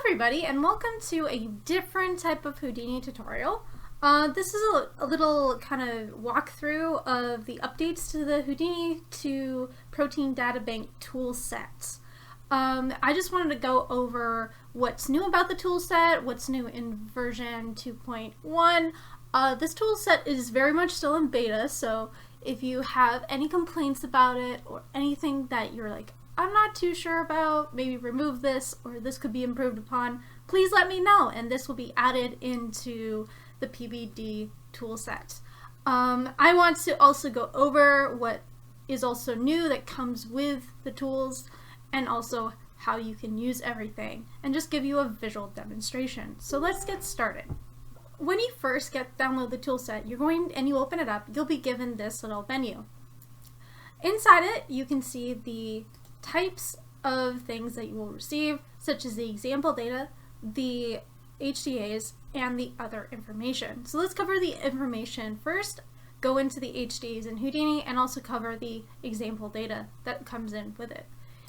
everybody, and welcome to a different type of Houdini tutorial. This is a little kind of walkthrough of the updates to the Houdini to Protein Data Bank toolset. I just wanted to go over what's new about the toolset, what's new in version 2.1. This toolset is very much still in beta, so if you have any complaints about it or anything that you're like, I'm not too sure about, maybe remove this or this could be improved upon, please let me know and this will be added into the PDB toolset. I want to also go over what is also new that comes with the tools and also how you can use everything and just give you a visual demonstration. So let's get started. When you first download the toolset, you're going and you open it up, you'll be given this little menu. Inside it, you can see the types of things that you will receive, such as the example data, the HDAs, and the other information. So let's cover the information first, go into the HDAs in Houdini, and also cover the example data that comes in with it.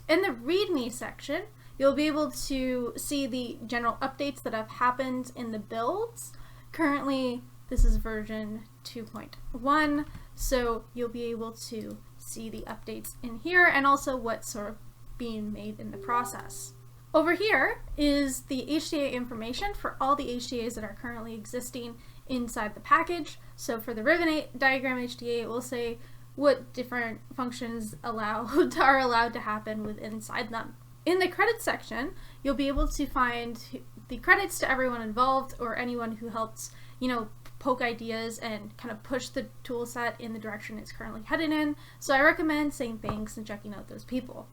In the README section, you'll be able to see the general updates that have happened in the builds. Currently, this is version 2.1, so you'll be able to see the updates in here and also what's sort of being made in the process. Over here is the HDA information for all the HDAs that are currently existing inside the package. So for the ribbon diagram HDA, it will say what different functions are allowed to happen inside them. In the credits section, you'll be able to find the credits to everyone involved or anyone who helped, poke ideas and kind of push the tool set in the direction it's currently headed in. So I recommend saying thanks and checking out those people.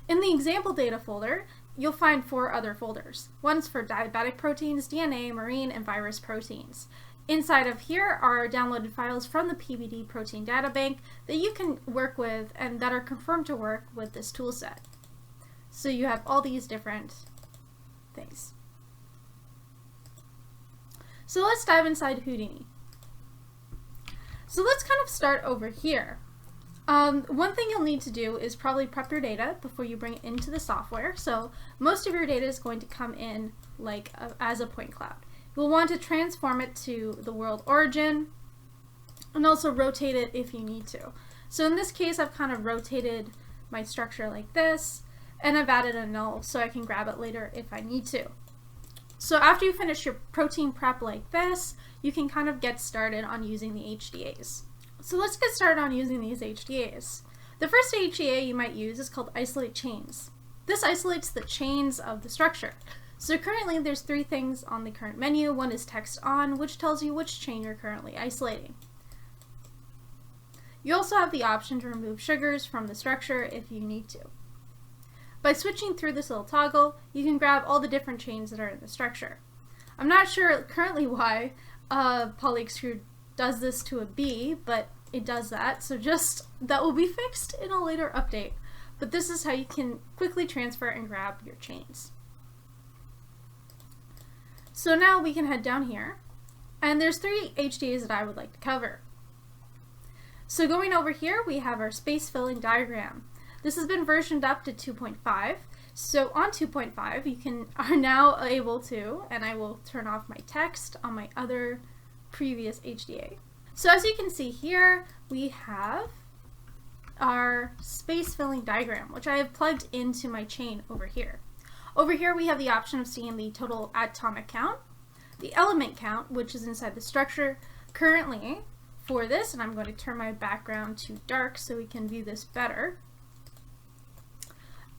In the example data folder, you'll find 4 other folders. One's for diabetic proteins, DNA, marine, and virus proteins. Inside of here are downloaded files from the PDB protein data bank that you can work with and that are confirmed to work with this tool set. So you have all these different things. So let's dive inside Houdini. So let's kind of start over here. One thing you'll need to do is probably prep your data before you bring it into the software. So most of your data is going to come in as a point cloud. You'll want to transform it to the world origin and also rotate it if you need to. So in this case, I've kind of rotated my structure like this, and I've added a null so I can grab it later if I need to. So after you finish your protein prep like this, you can kind of get started on using the HDAs. So let's get started on using these HDAs. The first HDA you might use is called isolate chains. This isolates the chains of the structure. So currently there's 3 things on the current menu. One is text on, which tells you which chain you're currently isolating. You also have the option to remove sugars from the structure if you need to. By switching through this little toggle, you can grab all the different chains that are in the structure. I'm not sure currently why PolyExtrude does this to a B, but it does that, so that will be fixed in a later update. But this is how you can quickly transfer and grab your chains. So now we can head down here, and there's 3 HDAs that I would like to cover. So going over here, we have our space filling diagram. This has been versioned up to 2.5. So on 2.5, you are now able to, and I will turn off my text on my other previous HDA. So as you can see here, we have our space filling diagram, which I have plugged into my chain over here. Over here, we have the option of seeing the total atomic count, the element count, which is inside the structure. Currently, for this, and I'm going to turn my background to dark so we can view this better.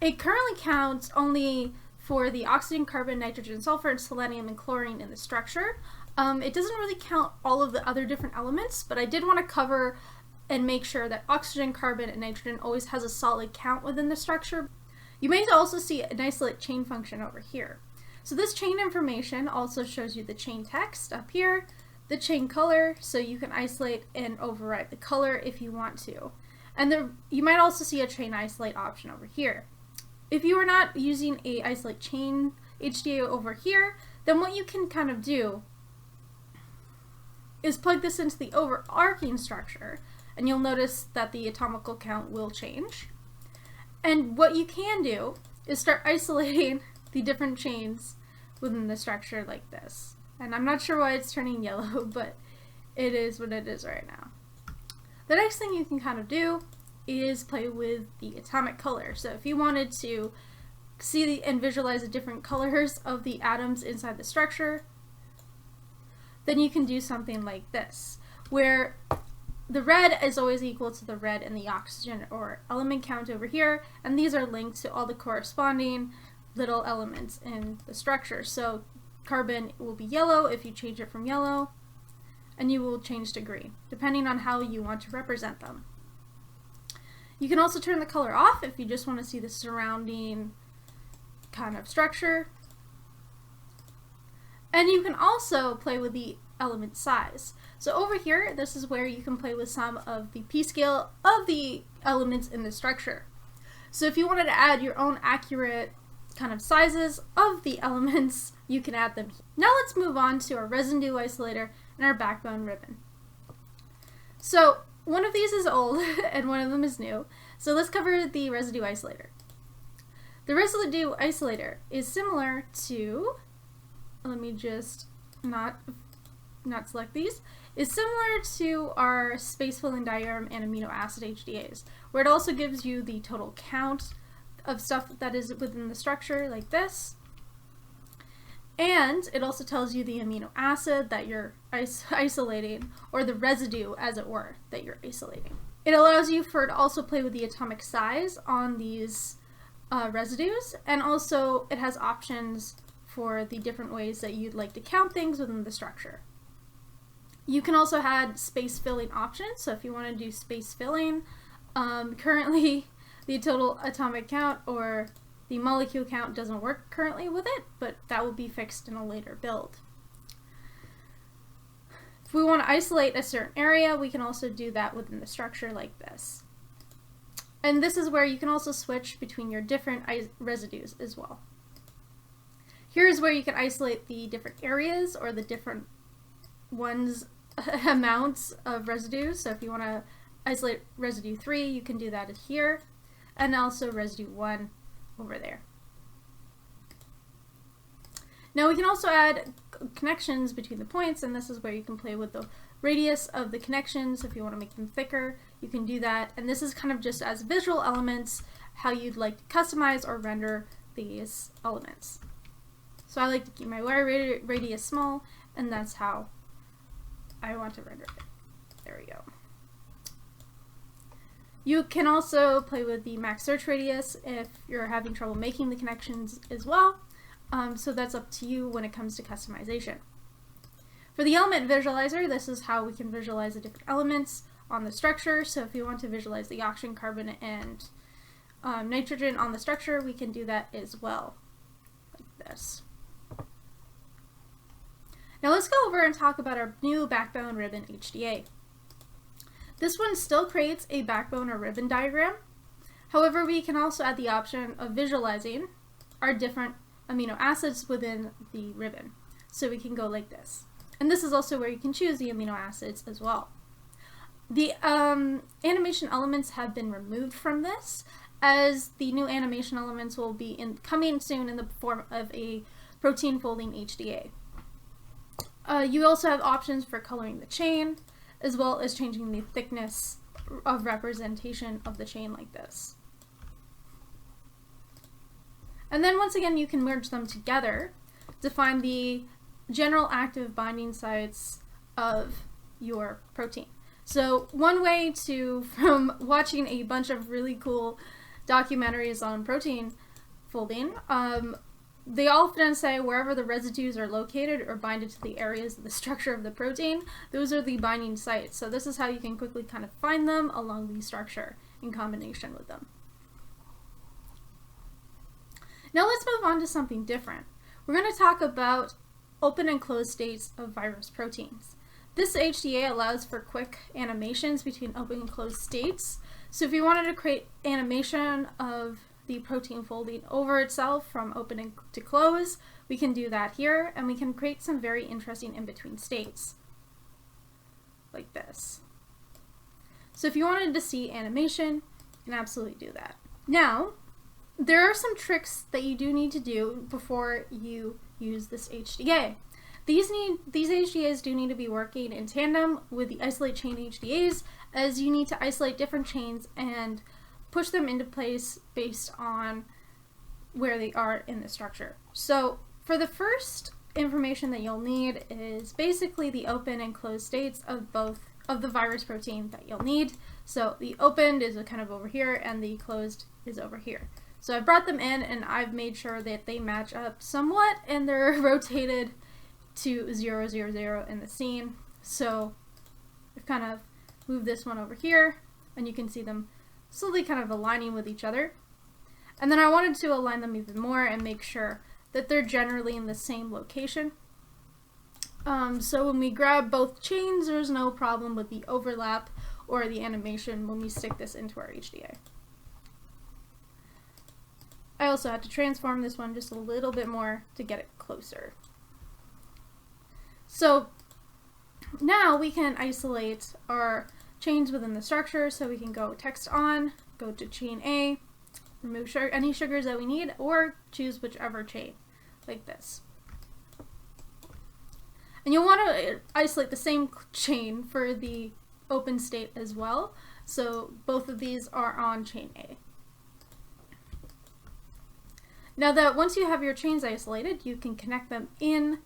It currently counts only for the oxygen, carbon, nitrogen, sulfur, and selenium and chlorine in the structure. It doesn't really count all of the other different elements, but I did want to cover and make sure that oxygen, carbon, and nitrogen always has a solid count within the structure. You may also see an isolate chain function over here. So this chain information also shows you the chain text up here, the chain color, so you can isolate and override the color if you want to. And you might also see a chain isolate option over here. If you are not using a isolate chain HDA over here, then what you can kind of do is plug this into the overarching structure, and you'll notice that the atomical count will change. And what you can do is start isolating the different chains within the structure like this. And I'm not sure why it's turning yellow, but it is what it is right now. The next thing you can kind of do is play with the atomic color. So if you wanted to see and visualize the different colors of the atoms inside the structure, then you can do something like this, where the red is always equal to the red in the oxygen or element count over here, and these are linked to all the corresponding little elements in the structure. So carbon will be yellow if you change it from yellow, and you will change to green, depending on how you want to represent them. You can also turn the color off if you just want to see the surrounding kind of structure. And you can also play with the element size. So over here, this is where you can play with some of the p-scale of the elements in the structure. So if you wanted to add your own accurate kind of sizes of the elements, you can add them. Now let's move on to our residue isolator and our backbone ribbon. So one of these is old and one of them is new. So let's cover the residue isolator. The residue isolator is similar to, let me just not select these, is similar to our space filling diagram and amino acid HDAs, where it also gives you the total count of stuff that is within the structure like this. And it also tells you the amino acid that you're isolating, or the residue, as it were, that you're isolating. It allows you to also play with the atomic size on these residues, and also it has options for the different ways that you'd like to count things within the structure. You can also add space filling options, so if you want to do space filling, currently the total atomic count or the molecule count doesn't work currently with it, but that will be fixed in a later build. If we want to isolate a certain area, we can also do that within the structure like this. And this is where you can also switch between your different residues as well. Here's where you can isolate the different areas or the different ones amounts of residues. So if you want to isolate residue 3, you can do that here, and also residue 1 over there. Now we can also add connections between the points, and this is where you can play with the radius of the connections. If you want to make them thicker, you can do that. And this is kind of just as visual elements, how you'd like to customize or render these elements. So I like to keep my wire radius small, and that's how I want to render it. There we go. You can also play with the max search radius if you're having trouble making the connections as well. So that's up to you when it comes to customization. For the element visualizer, this is how we can visualize the different elements on the structure. So if you want to visualize the oxygen, carbon, and nitrogen on the structure, we can do that as well, like this. Now let's go over and talk about our new backbone ribbon HDA. This one still creates a backbone or ribbon diagram. However, we can also add the option of visualizing our different amino acids within the ribbon. So we can go like this. And this is also where you can choose the amino acids as well. The animation elements have been removed from this, as the new animation elements will be coming soon in the form of a protein folding HDA. You also have options for coloring the chain, as well as changing the thickness of representation of the chain like this. And then once again, you can merge them together to find the general active binding sites of your protein. So one way to, from watching a bunch of really cool documentaries on protein folding, they often say wherever the residues are located or binded to the areas of the structure of the protein, those are the binding sites. So this is how you can quickly kind of find them along the structure in combination with them. Now let's move on to something different. We're going to talk about open and closed states of virus proteins. This HDA allows for quick animations between open and closed states. So if you wanted to create animation of the protein folding over itself from opening to close, we can do that here, and we can create some very interesting in-between states like this. So if you wanted to see animation, you can absolutely do that. Now, there are some tricks that you do need to do before you use this HDA. These HDAs do need to be working in tandem with the isolate chain HDAs, as you need to isolate different chains and push them into place based on where they are in the structure. So for the first information that you'll need is basically the open and closed states of both of the virus protein that you'll need. So the opened is kind of over here and the closed is over here. So I've brought them in and I've made sure that they match up somewhat and they're rotated to 0, 0, 0 in the scene. So I've kind of moved this one over here and you can see them slowly kind of aligning with each other. And then I wanted to align them even more and make sure that they're generally in the same location. So when we grab both chains, there's no problem with the overlap or the animation when we stick this into our HDA. I also had to transform this one just a little bit more to get it closer. So now we can isolate our chains within the structure, so we can go text on, go to chain A, remove any sugars that we need, or choose whichever chain, like this. And you'll want to isolate the same chain for the open state as well, so both of these are on chain A. Now that once you have your chains isolated, you can connect them in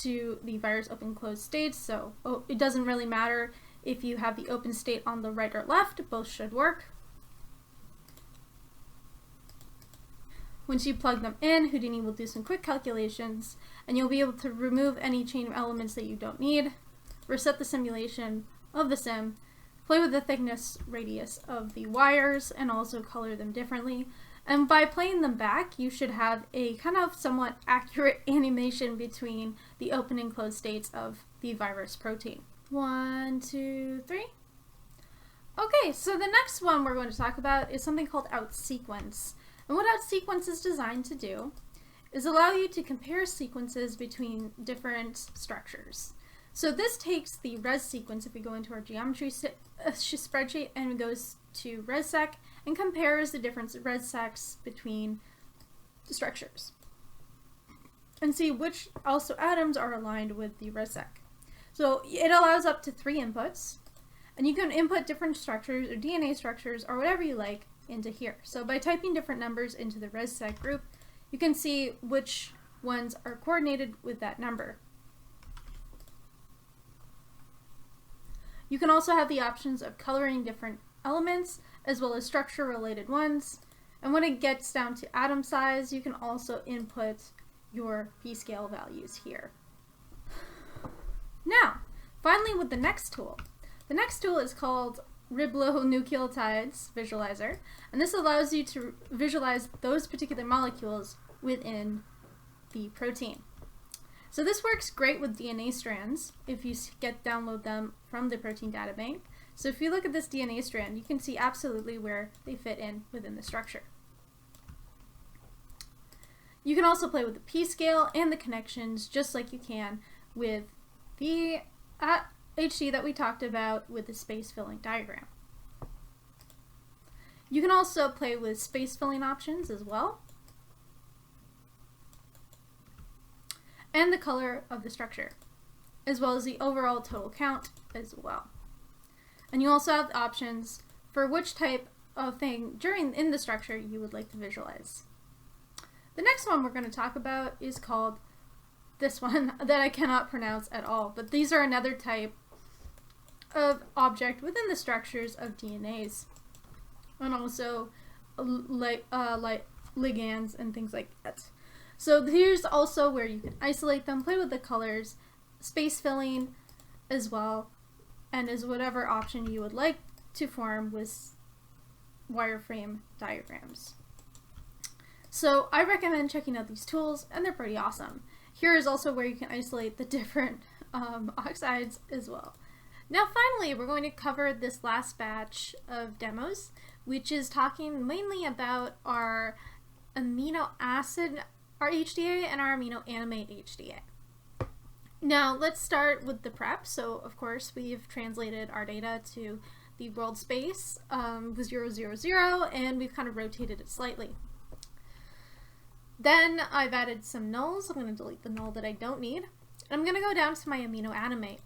to the virus open closed states, so it doesn't really matter if you have the open state on the right or left, both should work. Once you plug them in, Houdini will do some quick calculations and you'll be able to remove any chain elements that you don't need, reset the simulation of the sim, play with the thickness radius of the wires, and also color them differently. And by playing them back, you should have a kind of somewhat accurate animation between the open and closed states of the virus protein. 1, 2, 3. Okay, so the next one we're going to talk about is something called outsequence. And what outsequence is designed to do is allow you to compare sequences between different structures. So this takes the res sequence, if we go into our geometry spreadsheet, and goes to ResSec and compares the different ResSecs between the structures and see which also atoms are aligned with the ResSec. So it allows up to 3 inputs, and you can input different structures or DNA structures or whatever you like into here. So by typing different numbers into the ResSec group, you can see which ones are coordinated with that number. You can also have the options of coloring different elements as well as structure related ones. And when it gets down to atom size, you can also input your p-scale values here. Now, finally with the next tool. The next tool is called Ribonucleotides Visualizer, and this allows you to visualize those particular molecules within the protein. So this works great with DNA strands if you download them from the protein data bank. So if you look at this DNA strand, you can see absolutely where they fit in within the structure. You can also play with the p-scale and the connections just like you can with the HD that we talked about with the space filling diagram. You can also play with space filling options as well, and the color of the structure, as well as the overall total count as well. And you also have options for which type of thing in the structure you would like to visualize. The next one we're going to talk about is called this one that I cannot pronounce at all, but these are another type of object within the structures of DNAs, and also like ligands and things like that. So here's also where you can isolate them, play with the colors, space filling as well, and as whatever option you would like to form with wireframe diagrams. So I recommend checking out these tools, and they're pretty awesome. Here is also where you can isolate the different oxides as well. Now finally, we're going to cover this last batch of demos, which is talking mainly about our amino acid HDA and our amino animate HDA. Now let's start with the prep. So of course we've translated our data to the world space with 0, 0, 0, and we've kind of rotated it slightly. Then I've added some nulls. I'm going to delete the null that I don't need. I'm going to go down to my Amino Animate.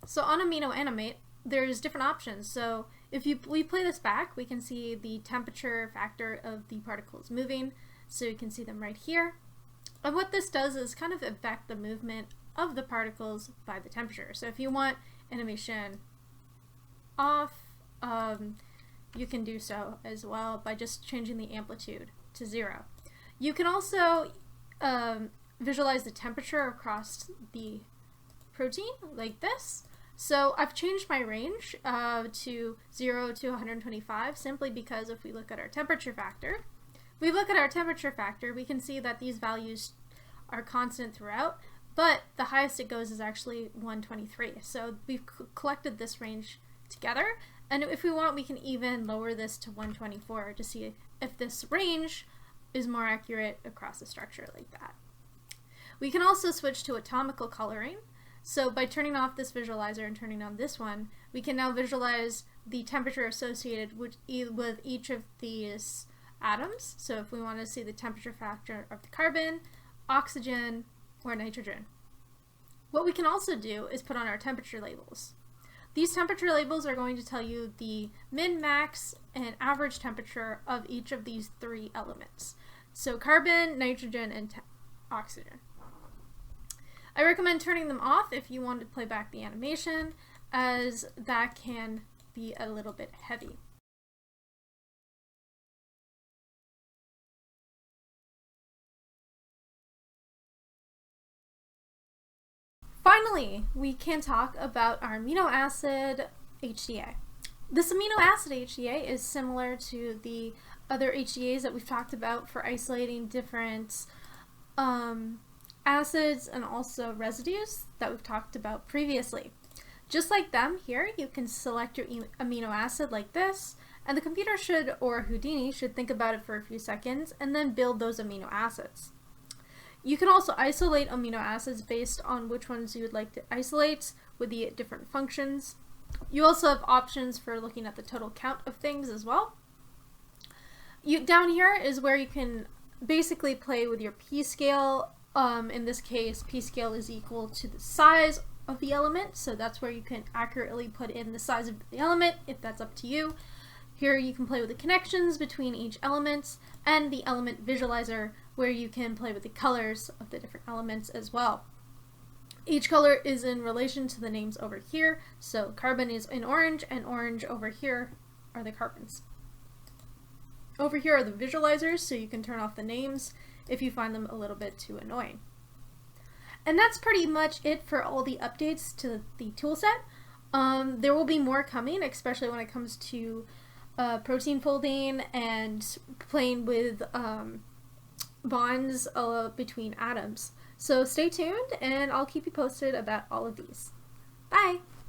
So on Amino Animate, there's different options. So if we play this back, we can see the temperature factor of the particles moving. So you can see them right here. And what this does is kind of affect the movement of the particles by the temperature. So if you want animation off, you can do so as well by just changing the amplitude to 0. You can also visualize the temperature across the protein like this. So I've changed my range to 0 to 125 simply because if we look at our temperature factor, we can see that these values are constant throughout, but the highest it goes is actually 123. So we've collected this range together, and if we want, we can even lower this to 124 to see if this range is more accurate across the structure like that. We can also switch to atomical coloring. So by turning off this visualizer and turning on this one, we can now visualize the temperature associated with each of these atoms. So if we want to see the temperature factor of the carbon, oxygen, or nitrogen. What we can also do is put on our temperature labels. These temperature labels are going to tell you the min, max, and average temperature of each of these 3 elements. So carbon, nitrogen, and oxygen. I recommend turning them off if you want to play back the animation, as that can be a little bit heavy. Finally, we can talk about our amino acid HDA. This amino acid HDA is similar to the other HDAs that we've talked about for isolating different acids and also residues that we've talked about previously. Just like them, here you can select your amino acid like this, and the computer should, or Houdini, should think about it for a few seconds and then build those amino acids. You can also isolate amino acids based on which ones you would like to isolate with the different functions. You also have options for looking at the total count of things as well. Down here is where you can basically play with your p-scale. In this case, p-scale is equal to the size of the element, so that's where you can accurately put in the size of the element if that's up to you. Here you can play with the connections between each element, and the element visualizer where you can play with the colors of the different elements as well. Each color is in relation to the names over here, so carbon is in orange, and orange over here are the carbons. Over here are the visualizers, so you can turn off the names if you find them a little bit too annoying. And that's pretty much it for all the updates to the toolset. There will be more coming, especially when it comes to protein folding and playing with bonds between atoms. So stay tuned, and I'll keep you posted about all of these. Bye!